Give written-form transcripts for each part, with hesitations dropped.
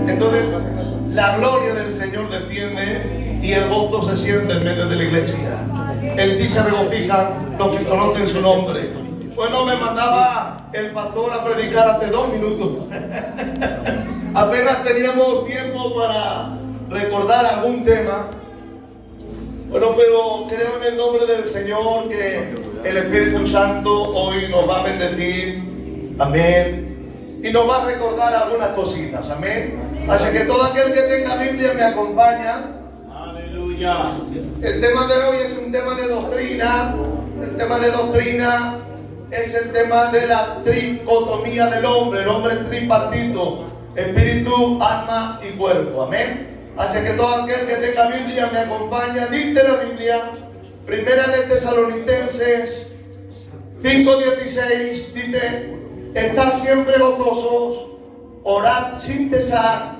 Entonces, la gloria del Señor desciende y el gozo se siente en medio de la iglesia. En ti se regocijan los que conocen su nombre. Bueno, me mandaba el pastor a predicar hace 2 minutos. Apenas teníamos tiempo para recordar algún tema. Bueno, pero creo en el nombre del Señor que el Espíritu Santo hoy nos va a bendecir. Amén. Y nos va a recordar algunas cositas. Amén. Así que todo aquel que tenga Biblia me acompaña. Aleluya. El tema de hoy es un tema de doctrina. El tema de doctrina es el tema de la tricotomía del hombre. El hombre es tripartito: espíritu, alma y cuerpo. Amén. Así que todo aquel que tenga Biblia me acompaña. Dice la Biblia, Primera de Tesalonicenses 5:16, dice: estad siempre gozosos, orad sin cesar,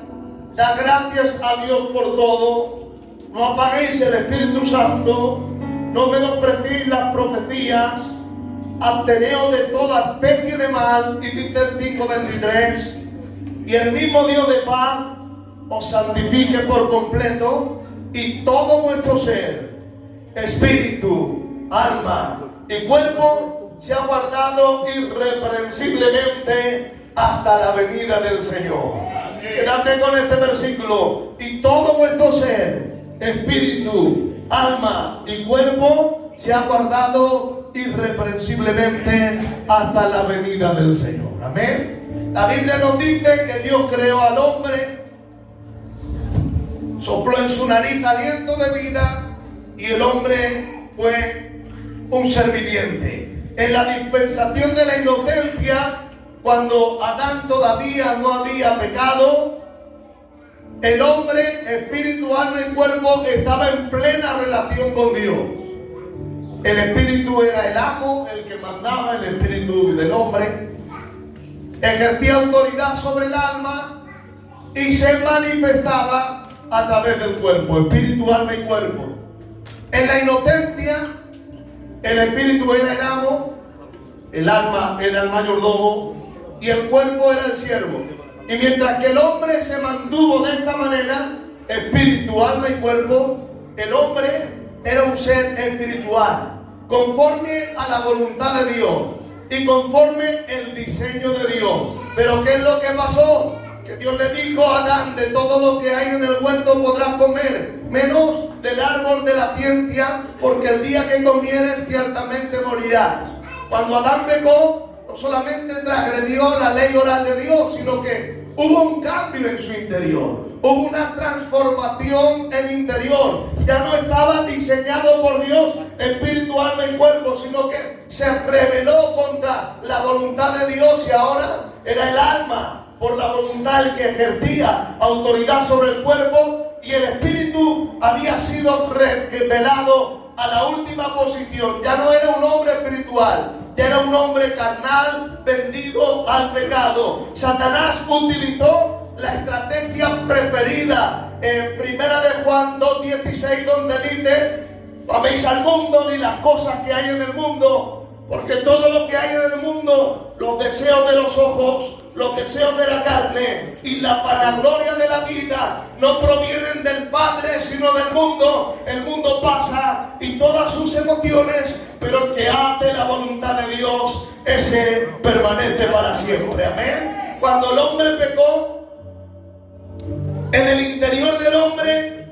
dad gracias a Dios por todo, no apaguéis el Espíritu Santo, no menospreciéis las profecías, absteneos de toda especie de mal. Y dice el 5:23, y el mismo Dios de paz os santifique por completo, y todo vuestro ser, espíritu, alma y cuerpo sea guardado irreprensiblemente hasta la venida del Señor. Quédate con este versículo: y todo vuestro ser, espíritu, alma y cuerpo sea guardado irreprensiblemente hasta la venida del Señor. Amén. La Biblia nos dice que Dios creó al hombre, sopló en su nariz aliento de vida, y el hombre fue un ser viviente. En la dispensación de la inocencia, cuando Adán todavía no había pecado, el hombre, espíritu, alma y cuerpo, estaba en plena relación con Dios. El espíritu era el amo, el que mandaba, el espíritu del hombre. Ejercía autoridad sobre el alma y se manifestaba a través del cuerpo, espíritu, alma y cuerpo. En la inocencia, el espíritu era el amo, el alma era el mayordomo y el cuerpo era el siervo. Y mientras que el hombre se mantuvo de esta manera, espíritu, alma y cuerpo, el hombre era un ser espiritual, conforme a la voluntad de Dios y conforme el diseño de Dios. Pero ¿qué es lo que pasó? Que Dios le dijo a Adán: de todo lo que hay en el huerto podrás comer, menos del árbol de la ciencia, porque el día que comieres ciertamente morirás. Cuando Adán pecó, no solamente transgredió la ley oral de Dios, sino que hubo un cambio en su interior, hubo una transformación en el interior. Ya no estaba diseñado por Dios espíritu, alma y cuerpo, sino que se rebeló contra la voluntad de Dios, y ahora era el alma, por la voluntad, el que ejercía autoridad sobre el cuerpo, y el espíritu había sido revelado a la última posición. Ya no era un hombre espiritual, ya era un hombre carnal, vendido al pecado. Satanás utilizó la estrategia preferida en Primera de Juan 2:16, donde dice: no améis al mundo ni las cosas que hay en el mundo, porque todo lo que hay en el mundo, los deseos de los ojos, los deseos de la carne y la vanagloria de la vida, no provienen del Padre, sino del mundo. El mundo pasa y todas sus emociones, pero el que hace la voluntad de Dios, ese permanece para siempre. Amén. Cuando el hombre pecó, en el interior del hombre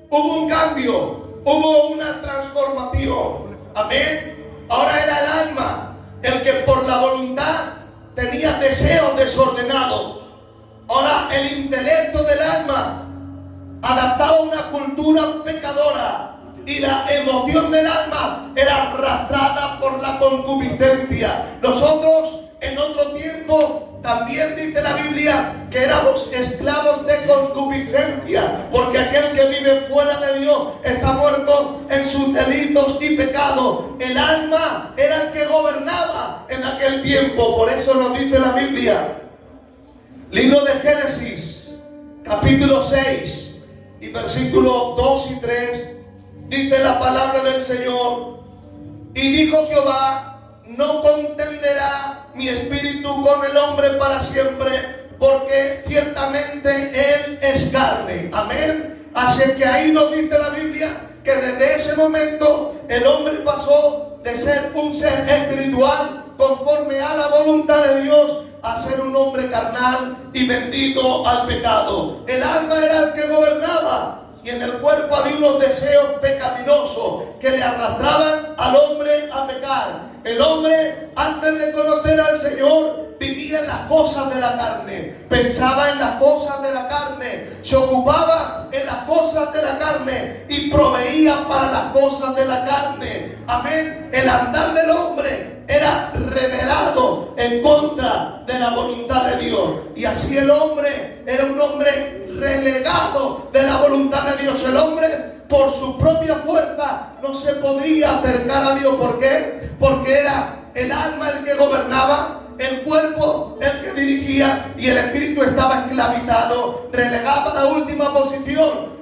hubo un cambio, hubo una transformación. Amén. Ahora era el alma el que por la voluntad tenía deseos desordenados. Ahora el intelecto del alma adaptaba a una cultura pecadora, y la emoción del alma era arrastrada por la concupiscencia. Nosotros en otro tiempo también dice la Biblia que éramos esclavos de concupiscencia, porque aquel que vive fuera de Dios está muerto en sus delitos y pecados. El alma era el que gobernaba en aquel tiempo. Por eso nos dice la Biblia, libro de Génesis, capítulo 6 y versículos 2 y 3, dice la palabra del Señor: y dijo Jehová: no contenderá mi espíritu con el hombre para siempre, porque ciertamente él es carne. Amén. Así que ahí nos dice la Biblia que desde ese momento el hombre pasó de ser un ser espiritual conforme a la voluntad de Dios a ser un hombre carnal y vendido al pecado. El alma era el que gobernaba y en el cuerpo había unos deseos pecaminosos que le arrastraban al hombre a pecar. El hombre, antes de conocer al Señor, vivía en las cosas de la carne, pensaba en las cosas de la carne, se ocupaba en las cosas de la carne y proveía para las cosas de la carne. Amén. El andar del hombre era rebelado en contra de la voluntad de Dios, y así el hombre era un hombre relegado de la voluntad de Dios. El hombre por su propia fuerza no se podía acercar a Dios. ¿Por qué? Porque era el alma el que gobernaba, el cuerpo el que dirigía y el espíritu estaba esclavizado, relegado a la última posición.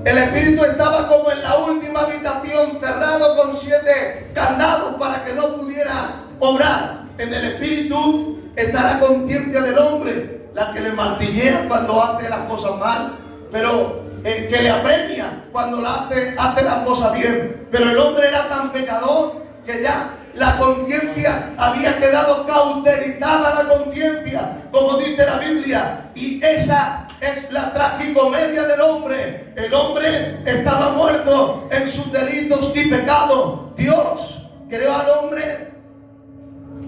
El espíritu estaba como en la última habitación, cerrado con 7 candados para que no pudiera obrar. En el espíritu está la conciencia del hombre, la que le martillea cuando hace las cosas mal, pero que le apremia cuando hace las cosas bien. Pero el hombre era tan pecador que ya la conciencia había quedado cauterizada, la conciencia, como dice la Biblia, y esa es la tragicomedia del hombre. El hombre estaba muerto en sus delitos y pecados. Dios creó al hombre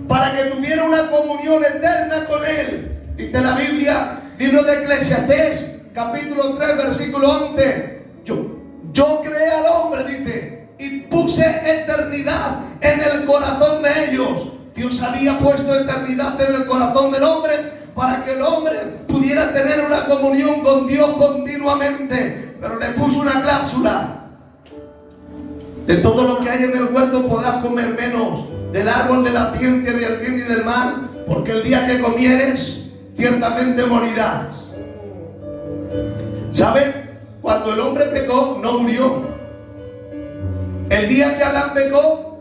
para que tuviera una comunión eterna con él. Dice la Biblia, libro de Eclesiastés, capítulo 3, versículo 11. Yo creé al hombre, dice, y puse eternidad en el corazón de ellos. Dios había puesto eternidad en el corazón del hombre para que el hombre pudiera tener una comunión con Dios continuamente. Pero le puso una cláusula: de todo lo que hay en el huerto podrás comer menos del árbol de la ciencia del bien y del mal, porque el día que comieres ciertamente morirás. ¿Saben? Cuando el hombre pecó, no murió. El día que Adán pecó,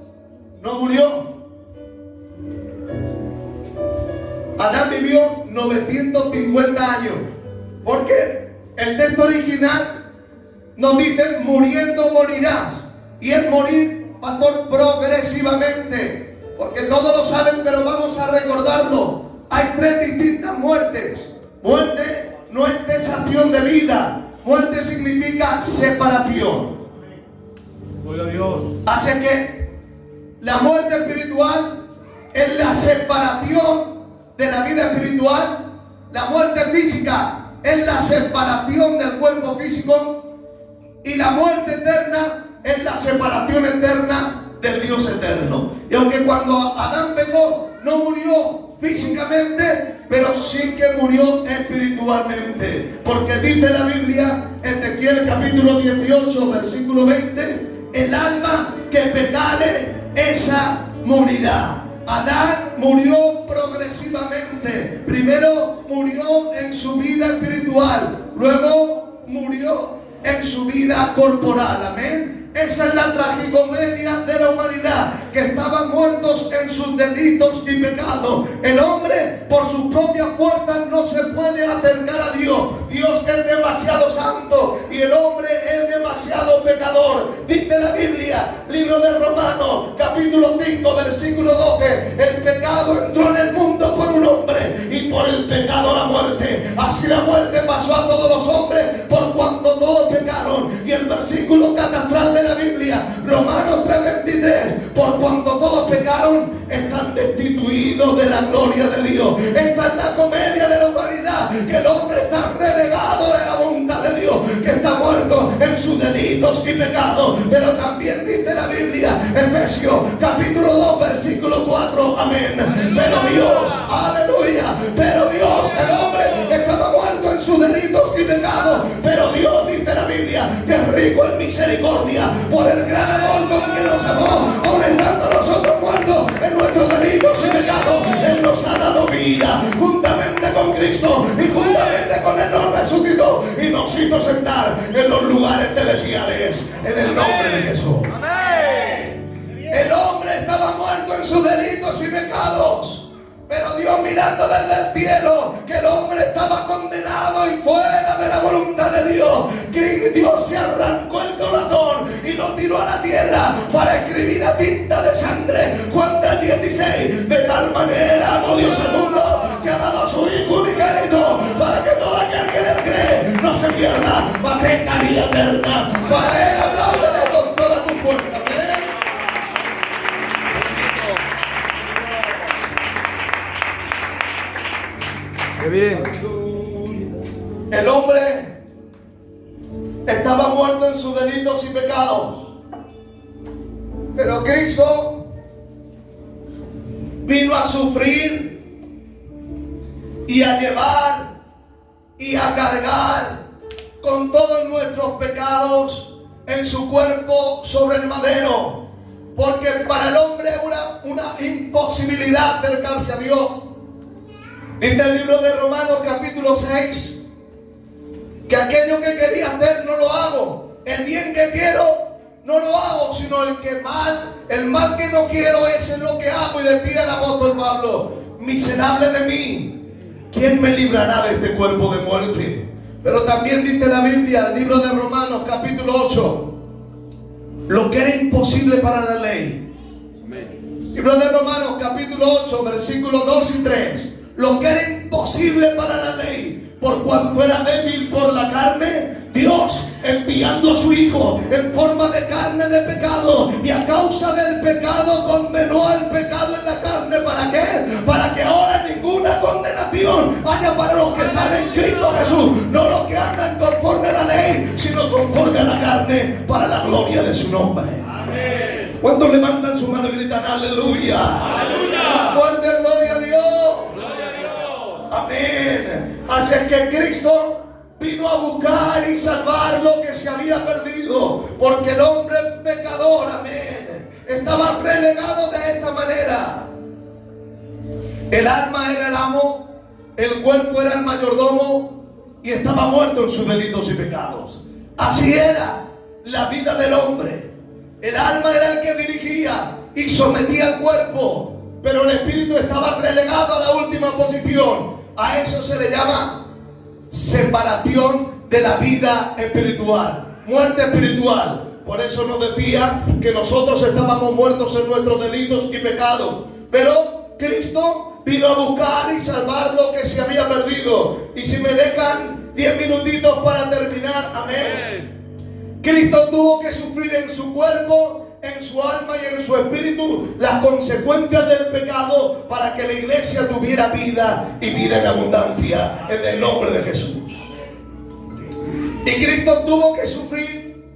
no murió. Adán vivió 950 años. Porque el texto original nos dice: muriendo morirás. Y es morir, pastor, progresivamente. Porque todos lo saben, pero vamos a recordarlo. Hay 3 distintas muertes. Muerte no es cesación de vida. Muerte significa separación. Gloria a Dios. Así que la muerte espiritual es la separación de la vida espiritual. La muerte física es la separación del cuerpo físico. Y la muerte eterna es la separación eterna del Dios eterno. Y aunque cuando Adán pecó no murió físicamente, pero sí que murió espiritualmente. Porque dice la Biblia, Ezequiel capítulo 18, versículo 20, el alma que pecare, esa morirá. Adán murió progresivamente. Primero murió en su vida espiritual, luego murió en su vida corporal. Amén. Esa es la tragicomedia de la humanidad, que estaban muertos en sus delitos y pecados. El hombre por sus propias fuerzas no se puede acercar a Dios. Dios es demasiado santo y el hombre es demasiado pecador. Dice la Biblia, libro de Romanos, capítulo 5, versículo 12, el pecado entró en el mundo por un hombre y por el pecado la muerte. Así la muerte pasó a todos los hombres por cuanto todos pecaron. Y el versículo catastral de la Biblia, Romanos 3:23, por cuanto todos pecaron, están destituidos de la gloria de Dios. Esta es la comedia de la humanidad, que el hombre está relegado de la voluntad de Dios, que está muerto en sus delitos y pecados. Pero también dice la Biblia, Efesios capítulo 2, versículo 4, amén. Pero Dios, aleluya, pero Dios, el hombre estaba muerto en sus delitos y pecados, pero Dios, dice la Biblia, que es rico en misericordia, por el gran amor con que nos amó, aun estando nosotros muertos en nuestros delitos y pecados, Él nos ha dado vida juntamente con Cristo, y juntamente con Él nos resucitó y nos hizo sentar en los lugares celestiales, en el nombre de Jesús. Amén. El hombre estaba muerto en sus delitos y pecados, Pero Dios, mirando desde el cielo que el hombre estaba condenado y fuera de la voluntad de Dios, Dios se arrancó el corazón y lo tiró a la tierra para escribir a tinta de sangre Juan 3:16. De tal manera amó Dios al mundo que ha dado a su Hijo unigénito, para que todo aquel que en él cree no se pierda, mas tenga vida eterna. Para él, apláudele con toda tu fuerza. ¿Amén? ¡Qué bien! El hombre estaba muerto en sus delitos y pecados, pero Cristo vino a sufrir y a llevar y a cargar con todos nuestros pecados en su cuerpo sobre el madero, porque para el hombre era una imposibilidad acercarse a Dios. Dice el libro de Romanos capítulo 6 que aquello que quería hacer no lo hago, el bien que quiero no lo hago, sino el mal que no quiero, ese es lo que hago. Y decía el apóstol Pablo: miserable de mí, ¿quién me librará de este cuerpo de muerte? Pero también dice la Biblia, el libro de Romanos capítulo 8, lo que era imposible para la ley. Libro de Romanos capítulo 8 versículos 2 y 3. Lo que era imposible para la ley, por cuanto era débil por la carne, Dios, enviando a su Hijo en forma de carne de pecado, y a causa del pecado condenó al pecado en la carne. ¿Para qué? Para que ahora ninguna condenación haya para los que están en Cristo Jesús, no los que andan conforme a la ley, sino conforme a la carne, para la gloria de su nombre. Amén. ¿Cuántos levantan su mano y gritan aleluya? ¡Aleluya! ¡Fuerte gloria a Dios! Amén. Así es que Cristo vino a buscar y salvar lo que se había perdido, porque el hombre pecador, amén, estaba relegado de esta manera. El alma era el amo, el cuerpo era el mayordomo y estaba muerto en sus delitos y pecados. Así era la vida del hombre. El alma era el que dirigía y sometía al cuerpo, pero el espíritu estaba relegado a la última posición. A eso se le llama separación de la vida espiritual, muerte espiritual. Por eso nos decía que nosotros estábamos muertos en nuestros delitos y pecados, pero Cristo vino a buscar y salvar lo que se había perdido. Y si me dejan 10 minutitos para terminar, amén. Cristo tuvo que sufrir en su cuerpo, en su alma y en su espíritu las consecuencias del pecado, para que la iglesia tuviera vida y vida en abundancia, en el nombre de Jesús. Y Cristo tuvo que sufrir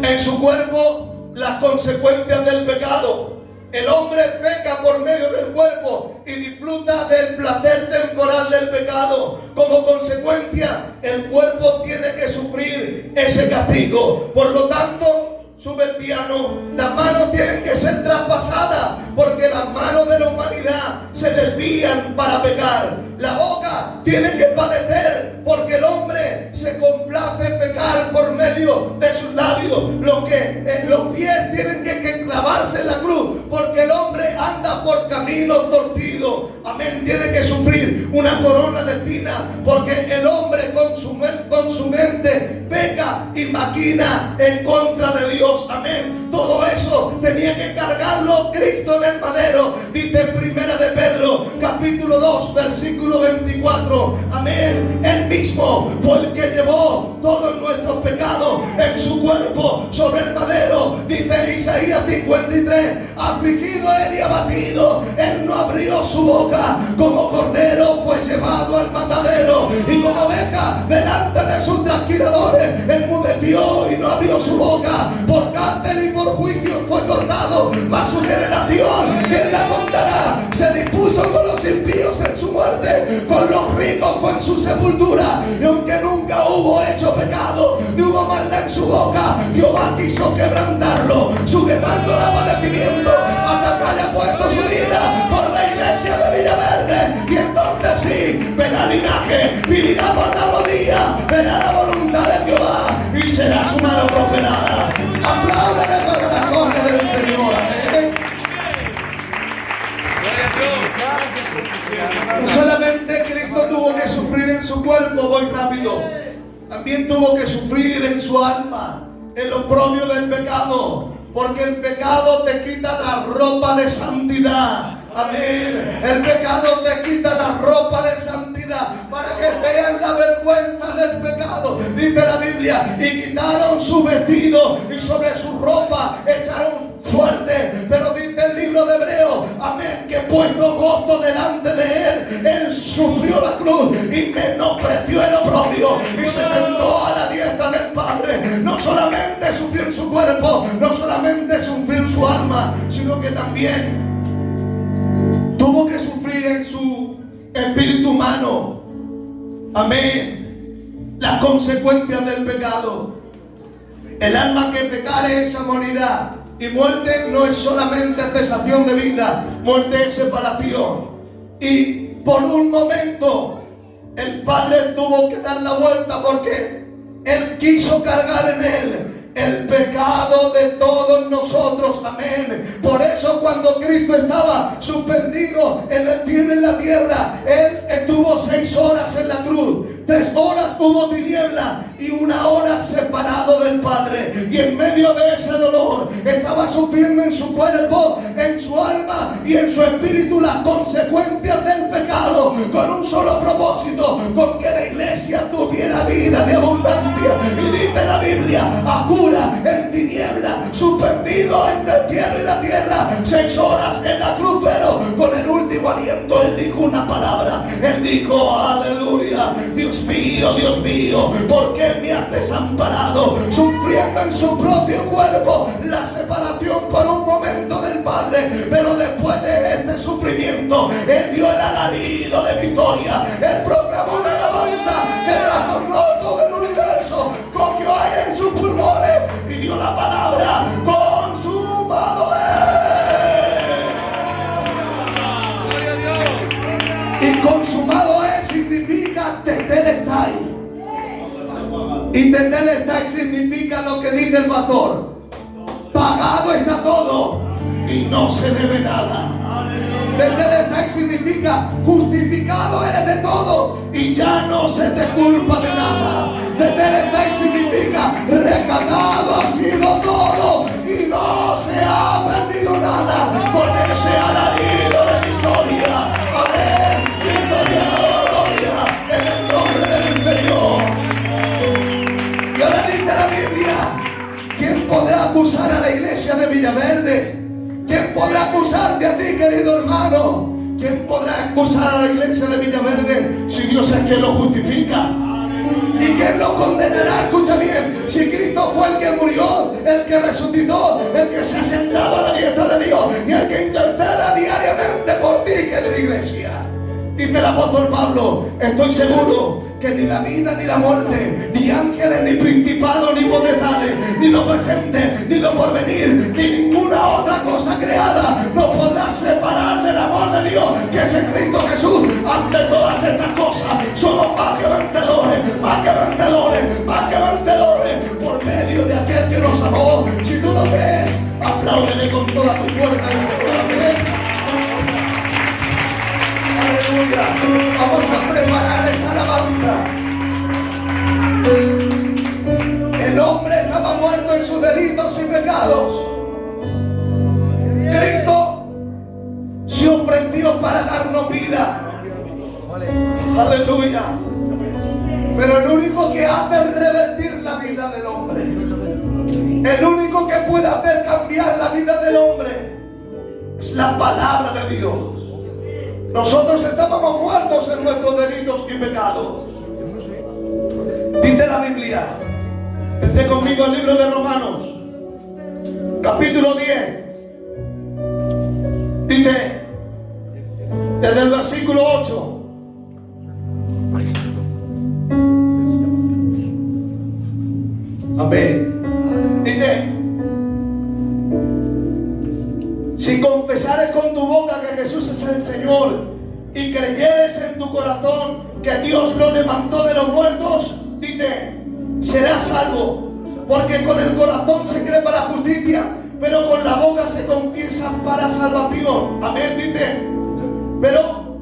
en su cuerpo las consecuencias del pecado. El hombre peca por medio del cuerpo y disfruta del placer temporal del pecado. Como consecuencia, el cuerpo tiene que sufrir ese castigo. Por lo tanto, sube el piano, las manos tienen que ser traspasadas, porque las manos de la humanidad se desvían para pecar. La boca tiene que padecer, porque el hombre se complace en pecar por medio de sus labios. Los pies tienen que clavarse en la cruz, porque el hombre anda por caminos torcidos. Amén. Tiene que sufrir una corona de espinas, porque el hombre con su mente peca y maquina en contra de Dios. Amén. Todo eso tenía que cargarlo Cristo en el madero. Dice en Primera de Pedro capítulo 2 versículo 24. Amén. Él mismo fue el que llevó todos nuestros pecados en su cuerpo sobre el madero. Dice Isaías 53: afligido él y abatido, él no abrió su boca. Como cordero fue llevado al matadero, y como oveja delante de sus trasquiladores enmudeció y no abrió su boca. Por cárcel y por juicio fue cortado, mas su generación, ¿quién la contará? Se dispuso con los impíos en su muerte, con los ricos fue en su sepultura. Y aunque nunca hubo hecho pecado, ni hubo maldad en su boca, Jehová quiso quebrantarlo, sujetando a padecimiento, hasta que haya puesto su vida por la iglesia de Villaverde. Y entonces sí, verá linaje, vivirá por la rodilla, verá la voluntad de Jehová, y será su mano prosperada. Apláudale para la gloria del Señor. Amén. No solamente Cristo tuvo que sufrir en su cuerpo, voy rápido, también tuvo que sufrir en su alma, en lo propio del pecado, porque el pecado te quita la ropa de santidad. Amén. El pecado te quita la ropa de santidad para que vean la vergüenza del pecado. Dice la Biblia, y quitaron su vestido y sobre su ropa echaron fuerte. Pero dice el libro de Hebreos, amén, que puesto gozo delante de él sufrió la cruz y menospreció el oprobio y se sentó a la diestra del Padre. No solamente sufrió en su cuerpo, no solamente sufrió en su alma, sino que también tuvo que sufrir en su espíritu humano. Amén. Las consecuencias del pecado. El alma que pecare, esa morirá. Y muerte no es solamente cesación de vida, muerte es separación. Y por un momento el Padre tuvo que dar la vuelta porque Él quiso cargar en Él el pecado de todos nosotros, amén. Por eso cuando Cristo estaba suspendido en el cielo y en la tierra, Él estuvo 6 horas en la cruz. 3 horas hubo tiniebla y 1 hora separado del Padre. Y en medio de ese dolor estaba sufriendo en su cuerpo, en su alma y en su espíritu las consecuencias del pecado, con un solo propósito, con que la iglesia tuviera vida de abundancia. Y dice la Biblia, a cura en tiniebla, suspendido entre el cielo y la tierra, 6 horas en la cruz, pero con el último aliento Él dijo una palabra. Él dijo, aleluya, Dios mío, ¿por qué me has desamparado? Sufriendo en su propio cuerpo la separación por un momento del Padre, pero después de este sufrimiento Él dio el alarido de victoria. Él proclamó una alabanza que trastornó todo el universo, cogió aire en sus pulmones y dio la palabra, consumado es. Y consumado es significa tetelestai. Y tetelestai significa lo que dice el pastor, pagado está todo y no se debe nada. Tetelestai significa justificado eres de todo y ya no se te culpa de nada. Tetelestai significa rescatado ha sido todo y no se ha perdido nada. Con ese alarido de victoria, amén, victoria, gloria en el nombre del Señor. Y ahora dice la Biblia, ¿quién podrá acusar a la iglesia de Villaverde? ¿Quién podrá acusarte a ti, querido hermano? ¿Quién podrá acusar a la iglesia de Villaverde si Dios es quien lo justifica? ¿Y quién lo condenará? Escucha bien, si Cristo fue el que murió, el que resucitó, el que se ha sentado a la diestra de Dios y el que intercede diariamente por ti, querida iglesia. Dice el apóstol Pablo, estoy seguro que ni la vida ni la muerte, ni ángeles, ni principados, ni potestades, ni lo presente, ni lo porvenir, ni ninguna otra cosa creada nos podrá separar del amor de Dios que es en Cristo Jesús. Ante todas estas cosas somos más que vencedores, más que vencedores, más que vencedores por medio de aquel que nos amó. Si tú lo crees, apláudele con toda tu fuerza y seguridad. Aleluya. Vamos a preparar esa alabanza. El hombre estaba muerto en sus delitos y pecados. Cristo se ofreció para darnos vida. Aleluya. Pero el único que hace es revertir la vida del hombre. El único que puede hacer cambiar la vida del hombre es la palabra de Dios. Nosotros estábamos muertos en nuestros delitos y pecados. Dice la Biblia, esté conmigo el libro de Romanos, capítulo 10. Dice, desde el versículo 8. Amén. Dice, si confesares con tu boca que Jesús es el Señor y creyeres en tu corazón que Dios lo levantó de los muertos, dice, serás salvo. Porque con el corazón se cree para justicia, pero con la boca se confiesa para salvación. Amén, dice. Pero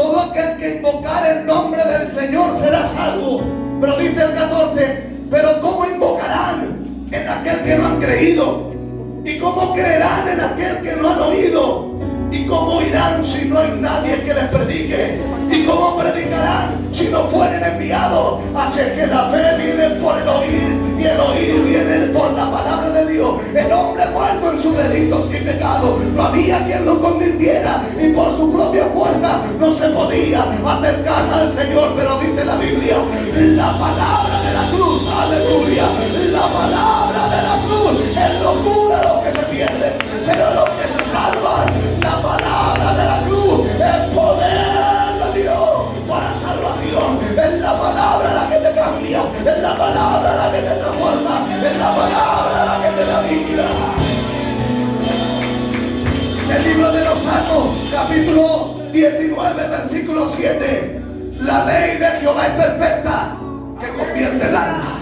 Todo aquel que invocar el nombre del Señor será salvo. Pero dice el 14, pero ¿cómo invocarán en aquel que no han creído? ¿Y cómo creerán en aquel que no han oído? ¿Y cómo oirán si no hay nadie que les predique? ¿Y cómo predicarán si no fueren enviados? Así que la fe viene por el oír, y el oír viene por la palabra de Dios. El hombre muerto en sus delitos y pecados, no había quien lo convirtiera, y por su propia fuerza no se podía acercar al Señor. Pero dice la Biblia, la palabra de la cruz, aleluya, la palabra de la cruz es locura a los que se pierden, pero los que se salvan, la palabra de la cruz es poder de Dios para salvación. Es la palabra la que te cambia, es la palabra la que te transforma, es la palabra la que te da vida. El libro de los Salmos, capítulo 19, versículo 7. La ley de Jehová es perfecta, que convierte el alma.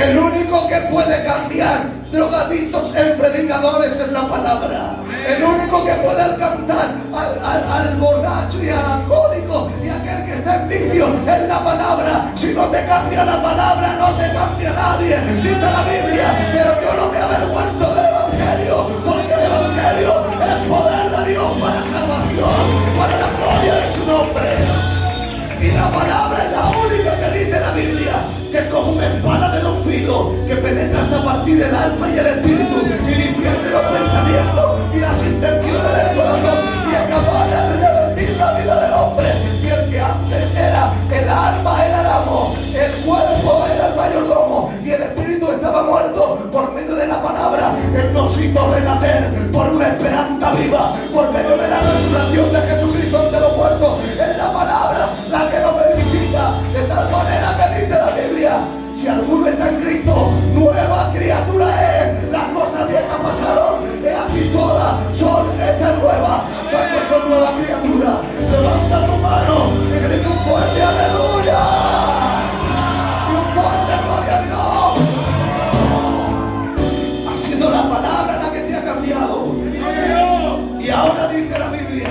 El único que puede cambiar drogadictos en predicadores es la palabra. El único que puede alcanzar al borracho y al alcohólico y aquel que está en vicio es la palabra. Si no te cambia la palabra, no te cambia nadie. Dice la Biblia, pero yo no me avergüenzo del Evangelio, porque el Evangelio es poder de Dios para salvación, para la gloria de su nombre. Y la palabra es la única que dice la Biblia, que es como una espada de dos filos, que penetra hasta partir el alma y el espíritu, y discierne los pensamientos y las intenciones del corazón, y acabar de revertir la vida del hombre. Y el que antes era el alma, era el amo, el cuerpo era el mayordomo, y el espíritu estaba muerto. Por medio de la palabra Él nos hizo renacer por una esperanza viva, por medio de la resurrección de Jesucristo ante los muertos. Es la palabra la que nos verifica, de tal manera que dice la Biblia, si alguno está en Cristo, nueva criatura es. Las cosas viejas pasaron, y aquí todas son hechas nuevas. Cuando son nuevas criaturas, levanta tu mano y grita un fuerte aleluya y un fuerte gloria a Dios. Ha sido la palabra la que te ha cambiado. Y ahora dice la Biblia,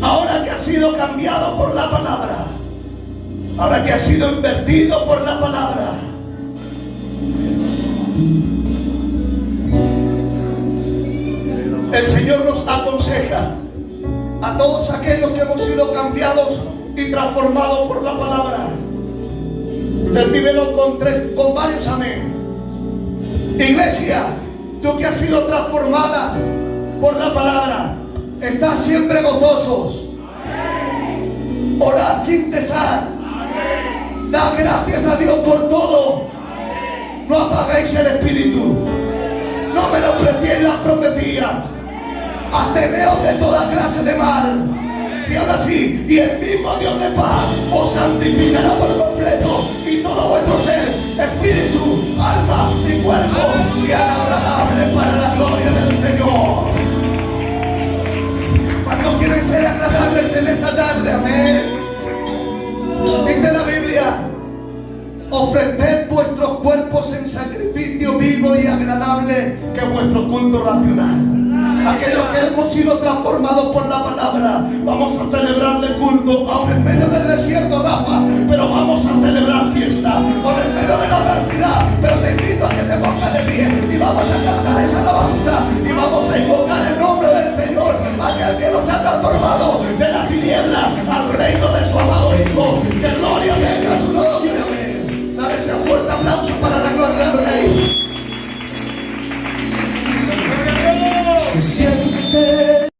ahora que has sido cambiado por la palabra, ahora que has sido invertido por la palabra, el Señor nos aconseja a todos aquellos que hemos sido cambiados y transformados por la palabra. Recíbelo con varios amén. Iglesia, tú que has sido transformada por la palabra, estás siempre gozosos. Orad sin cesar. Da gracias a Dios por todo. No apaguéis el espíritu. No menospreciéis las profecías. Ateneos de toda clase de mal. Y ahora sí, y el mismo Dios de paz os santificará por completo, y todo vuestro ser, espíritu, alma y cuerpo sean agradables para la gloria del Señor. ¿Cuántos quieren ser agradables en esta tarde? Amén. Dice la Biblia, ofreced vuestros cuerpos en sacrificio vivo y agradable, que es vuestro culto racional. Aquellos que hemos sido transformados por la palabra, vamos a celebrarle culto, aún en medio del desierto, Rafa, pero vamos a celebrar fiesta, aún en medio de la adversidad. Pero te invito a que te pongas de pie y vamos a cantar esa alabanza y vamos a invocar el nombre del Señor, aquel que nos ha transformado de la tiniebla al reino